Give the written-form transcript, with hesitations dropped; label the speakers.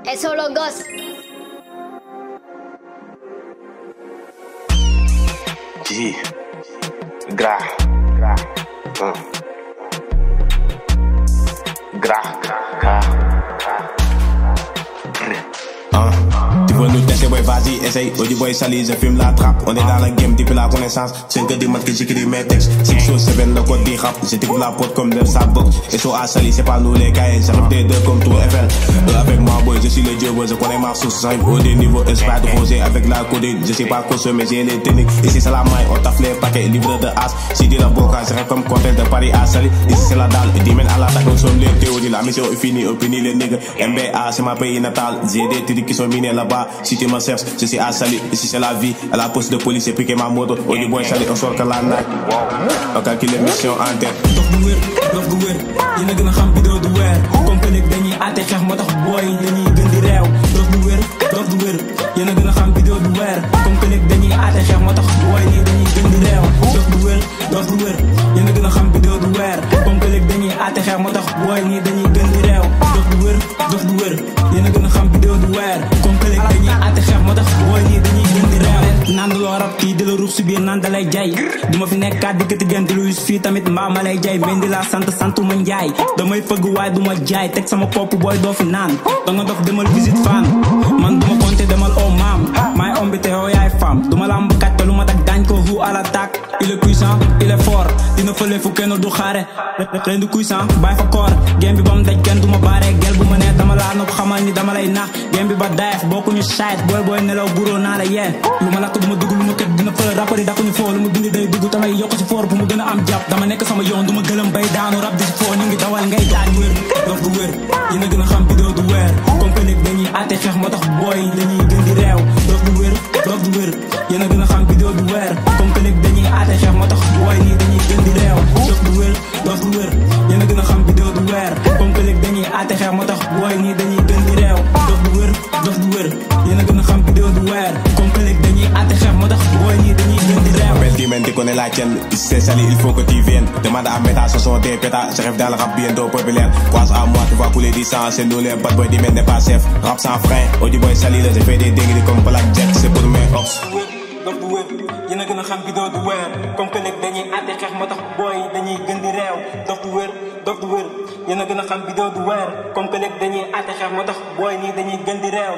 Speaker 1: es solo Ghost.
Speaker 2: G. Gra.
Speaker 3: Tu veux nous tester, ouais, vas-y, essaye. Audi boy sali, je fume la trappe. On est dans la game depuis la connaissance. C'est que des maths que j'écris mes textes. 6 choses, 7, le code des rap. J'étais la pote comme de sa box. Et so à sali, c'est pas nous les cahiers. J'arrive des deux comme tout FL. Avec moi, boy, je suis le dieu, boy. Je connais ma source. J'arrive au niveau, pas de rosé. Avec la codine, je sais pas consommer, mais j'ai les techniques. Ici, c'est la maille, on taffe les paquets, livre de as. Si dit la boca, je rêve comme contest de Paris à Sali. Ici, c'est la dalle. Et dimène à l'attaque, nous sommes les théories. La mission est finie, on finit les niggas. MBA, c'est ma pays natal. J'ai des titres qui sont minés là-bas. Si tu me cherches, je suis à Sali. Ici c'est la vie. À la poste de police, j'ai piqué ma moto. Au du boy Sali, on sort que la night. On calcule les missions en tête.
Speaker 4: dof du wér yéen a gën a xam bidoo du weer comme que léegi dañuy àtte xeex moo tax booy dañuy gën di réew dof du wér yéen a gën a xam bidoo du weer comme que léegi dañuy àtte xeex moo tax booy nii dañuy gën di réew dof du wér yéen a gën a xam bidoo du weer comme que léegi dañuy àtte xeex moo tax booy nii dañuy gën di réew dof du wér yéen a gën a xam bidoo du weer comme que léegi dañuy àtte xeex moo tax booy nii dañuy gën di réew naan du loo rab kii di la ruux si biir naan da lay jay duma fi nekkaat diggante gën di lu yus fii tamit mbaa ma lay jay mendi la sant ma njaay damay fëgg waaye duma jaay teg sama kopp booy doo fi naan danga dof demal visite fan man duma compter demal oh maam maay homme bi te yow yaay femme duma lamb kat te lu ma tak daañ ko hu à l'attaque il est puissant il est fort dina fële fu kenn du xaare ren du puissant bàyyi fa koor game bi bam daj kenn duma baare gel bu ma nee dama laa nopp xamal ni dama lay nax game bi ba daef bokkuñu shite booy nelaw guroo naa la yee lu ma lakk duma dugg lu ma kët dina fële rapport yi dakuñu foo lu mu dindi day dugg tamay yokk si foor bu mu gën a am jàpp dama nekk sama yoon duma gëlëm bay daanu rab di si foo ñu ngi dawal ngay daan wér dof du wér yéen a gën a xam bidoo du weer comme que léegi dañuy àtte xeex moo tax booy dañuy gën di réew dof du wér yéen a gën a xam bidoo du weer comme que léegi dañuy àtte xeex moo tax booy nii dañuy gën di réew dof du wér yéen a gën a xam bidoo du weer comme que léegi dañuy àtte xeex moo tax booy nii dañuy gën di réew dof du wér yéen a gën a xam bidoo du weer comme que léegi dañuy àtte xeex moo tax booy nii dañuy gën di réew
Speaker 3: Appelle Dimen, tu connais la tienne. Ici c'est Sali, il faut que tu viennes. Demande à Meta, ce sont des pétas. Je rêve dans le rap bientôt populaire. Croise à moi, tu vas couler du sang. C'est nous les bad boys, Dimen n'est pas chef. Rap sans frein, Audi boy Sali, j'ai fait des dingueries comme Black Jack. C'est pour mes hops.
Speaker 4: dof du wér yéen a gën a xam bidoo du weer comme que léegi dañuy àtte xeex moo tax booy dañuy gën di réew dof du wér yéen a gën a xam bidoo du weer comme que léegi dañuy àtte xeex moo tax booy nii dañuy gën di réew